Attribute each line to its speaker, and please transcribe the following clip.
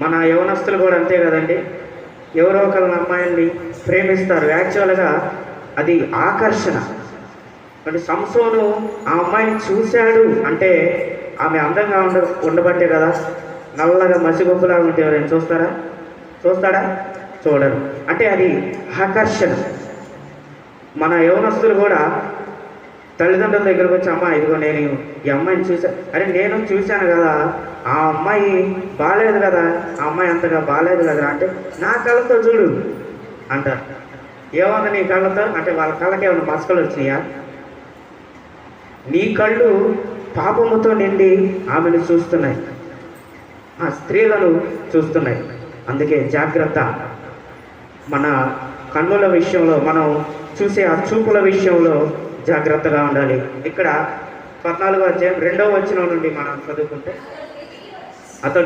Speaker 1: మన యవనస్తులు కూడా అంతే కదండి. ఎవరో ఒకళ్ళ అమ్మాయిల్ని ప్రేమిస్తారు. యాక్చువల్గా అది ఆకర్షణ. అంటే సంసోను ఆ అమ్మాయిని చూశాడు అంటే ఆమె అందంగా ఉండబట్టే కదా. నల్లగా మసిగొప్పలాగా ఉంటే ఎవరైనా చూస్తాడా? చూడరు. అంటే అది ఆకర్షణ. మన యవనస్తులు కూడా తల్లిదండ్రుల దగ్గరకు వచ్చి, అమ్మ ఇదిగో నేను ఈ అమ్మాయిని చూశాను. అరే నేను చూశాను కదా, ఆ అమ్మాయి బాగాలేదు కదా, ఆ అమ్మాయి అంతగా బాగాలేదు కదా అంటే, నా కళ్ళతో చూడు అంటారు. ఏముంది నీ కళ్ళతో అంటే వాళ్ళ కళ్ళకి ఏమైనా మసకలు వచ్చినాయా? నీ కళ్ళు పాపముతో నిండి ఆమెను చూస్తున్నాయి, ఆ స్త్రీలను చూస్తున్నాయి. అందుకే జాగ్రత్త. మన కన్నుల విషయంలో, మనం చూసే ఆ చూపుల విషయంలో జాగ్రత్తగా ఉండాలి. ఇక్కడ 14వ అధ్యాయం 2వ వచనం నుండి మనం చదువుకుంటే, అతడు